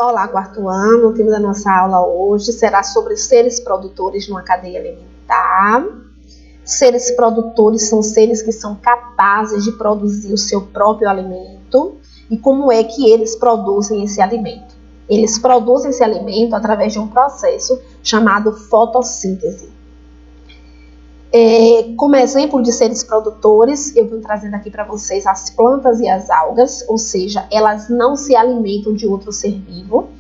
Olá, quarto ano. O tema da nossa aula hoje será sobre seres produtores numa cadeia alimentar. Seres produtores são seres que são capazes de produzir o seu próprio alimento. E como é que eles produzem esse alimento? Eles produzem esse alimento através de um processo chamado fotossíntese. Como exemplo de seres produtores, eu vim trazendo aqui para vocês as plantas e as algas, ou seja, elas não se alimentam de outro ser vivo,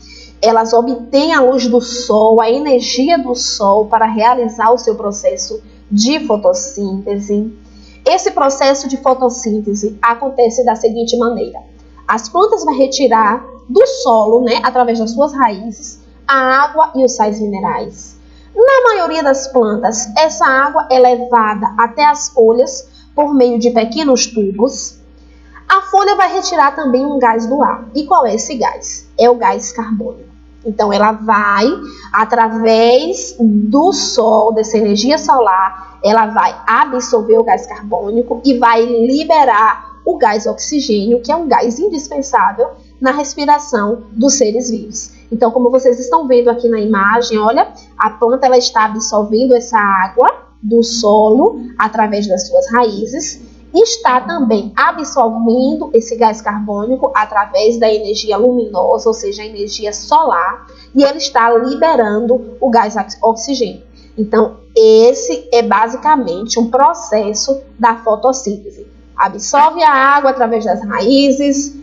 elas obtêm a luz do sol, a energia do sol para realizar o seu processo de fotossíntese. Esse processo de fotossíntese acontece da seguinte maneira: as plantas vão retirar do solo, através das suas raízes, a água e os sais minerais. Na maioria das plantas, essa água é levada até as folhas por meio de pequenos tubos. A folha vai retirar também um gás do ar. E qual é esse gás? É o gás carbônico. Então, ela vai, através do sol, dessa energia solar, ela vai absorver o gás carbônico e vai liberar o gás oxigênio, que é um gás indispensável na respiração dos seres vivos. Então, como vocês estão vendo aqui na imagem, olha, a planta ela está absorvendo essa água do solo através das suas raízes e está também absorvendo esse gás carbônico através da energia luminosa, ou seja, a energia solar, e ele está liberando o gás oxigênio. Então, esse é basicamente um processo da fotossíntese. Absorve a água através das raízes,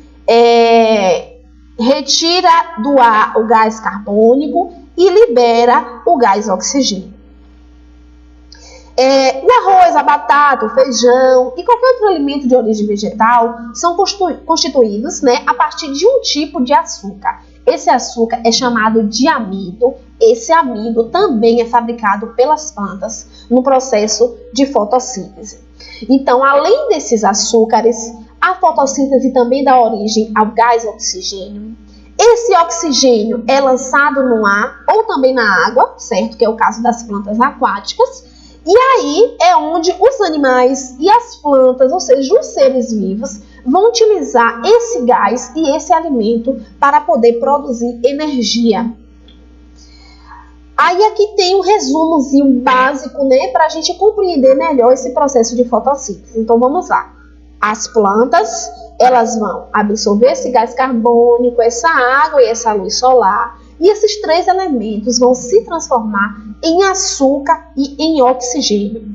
retira do ar o gás carbônico e libera o gás oxigênio. O arroz, a batata, o feijão e qualquer outro alimento de origem vegetal são constituídos a partir de um tipo de açúcar. Esse açúcar é chamado de amido. Esse amido também é fabricado pelas plantas no processo de fotossíntese. Então, além desses açúcares, a fotossíntese também dá origem ao gás oxigênio. Esse oxigênio é lançado no ar ou também na água, certo? Que é o caso das plantas aquáticas. E aí é onde os animais e as plantas, ou seja, os seres vivos, vão utilizar esse gás e esse alimento para poder produzir energia. Aí aqui tem um resumozinho básico, para a gente compreender melhor esse processo de fotossíntese. Então vamos lá. As plantas, elas vão absorver esse gás carbônico, essa água e essa luz solar. E esses três elementos vão se transformar em açúcar e em oxigênio.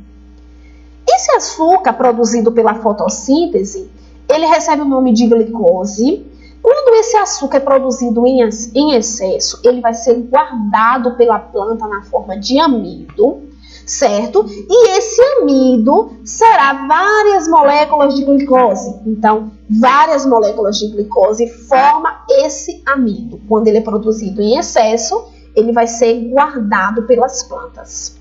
Esse açúcar produzido pela fotossíntese, ele recebe o nome de glicose. Quando esse açúcar é produzido em excesso, ele vai ser guardado pela planta na forma de amido, certo? E esse amido será várias moléculas de glicose. Então, várias moléculas de glicose formam esse amido. Quando ele é produzido em excesso, ele vai ser guardado pelas plantas.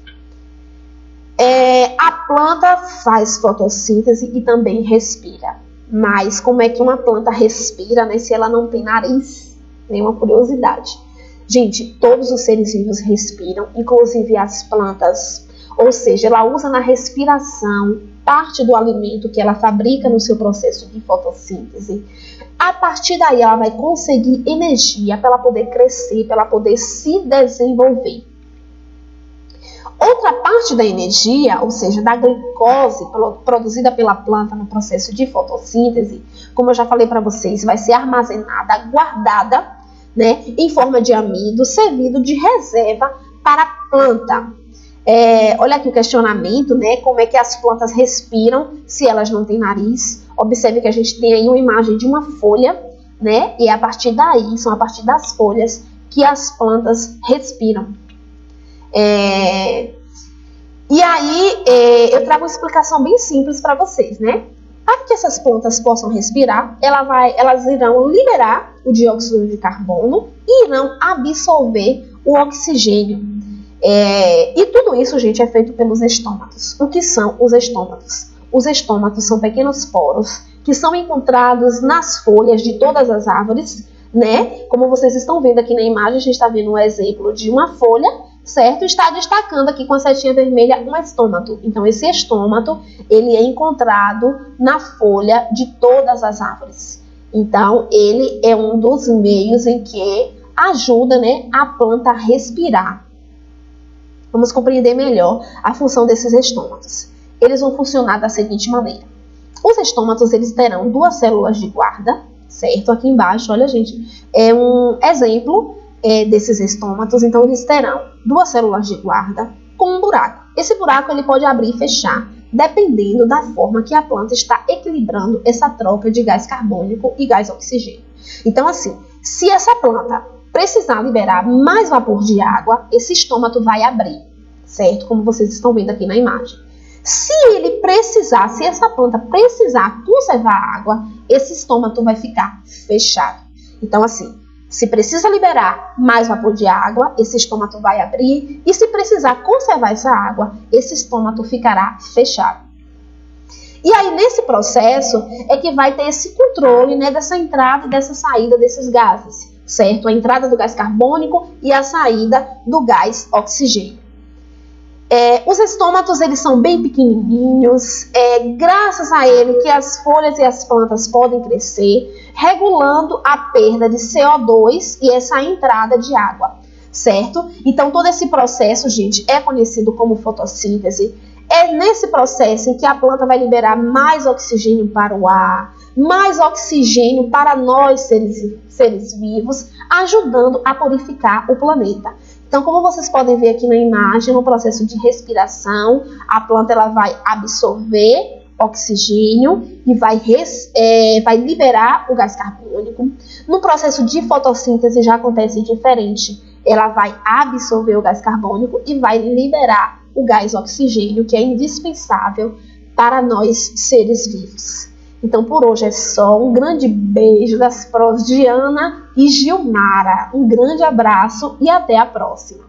A planta faz fotossíntese e também respira. Mas como é que uma planta respira, se ela não tem nariz? Nenhuma curiosidade. Gente, todos os seres vivos respiram, inclusive as plantas. Ou seja, ela usa na respiração parte do alimento que ela fabrica no seu processo de fotossíntese. A partir daí, ela vai conseguir energia para ela poder crescer, para ela poder se desenvolver. Outra parte da energia, ou seja, da glicose produzida pela planta no processo de fotossíntese, como eu já falei para vocês, vai ser armazenada, guardada, em forma de amido, servindo de reserva para a planta. Olha aqui o questionamento, como é que as plantas respiram se elas não têm nariz. Observe que a gente tem aí uma imagem de uma folha, e a partir daí, são a partir das folhas que as plantas respiram. E aí, eu trago uma explicação bem simples para vocês, Para que essas plantas possam respirar, elas irão liberar o dióxido de carbono e irão absorver o oxigênio. E tudo isso, gente, é feito pelos estômatos. O que são os estômatos? Os estômatos são pequenos poros que são encontrados nas folhas de todas as árvores, Como vocês estão vendo aqui na imagem, a gente está vendo um exemplo de uma folha, certo? Está destacando aqui com a setinha vermelha um estômato. Então, esse estômato, ele é encontrado na folha de todas as árvores. Então, ele é um dos meios em que ajuda, né, a planta a respirar. Vamos compreender melhor a função desses estômatos. Eles vão funcionar da seguinte maneira. Os estômatos, eles terão 2 células de guarda, certo? Aqui embaixo, olha, gente, é um exemplo desses estômatos. Então, eles terão 2 células de guarda com um buraco. Esse buraco, ele pode abrir e fechar, dependendo da forma que a planta está equilibrando essa troca de gás carbônico e gás oxigênio. Então, assim, se essa planta precisar liberar mais vapor de água, esse estômato vai abrir, certo? Como vocês estão vendo aqui na imagem. Se essa planta precisar conservar água, esse estômato vai ficar fechado. Então, assim, se precisa liberar mais vapor de água, esse estômato vai abrir. E se precisar conservar essa água, esse estômato ficará fechado. E aí, nesse processo, é que vai ter esse controle, né, dessa entrada e dessa saída desses gases, certo? A entrada do gás carbônico e a saída do gás oxigênio. Os estômatos, eles são bem pequenininhos, graças a ele que as folhas e as plantas podem crescer, regulando a perda de CO2 e essa entrada de água, certo? Então, todo esse processo, gente, é conhecido como fotossíntese. É nesse processo em que a planta vai liberar mais oxigênio para o ar, mais oxigênio para nós, seres vivos, ajudando a purificar o planeta. Então, como vocês podem ver aqui na imagem, no processo de respiração, a planta ela vai absorver oxigênio e vai liberar o gás carbônico. No processo de fotossíntese já acontece diferente. Ela vai absorver o gás carbônico e vai liberar o gás oxigênio, que é indispensável para nós, seres vivos. Então, por hoje é só. Um grande beijo das profs Diana e Gilmara. Um grande abraço e até a próxima.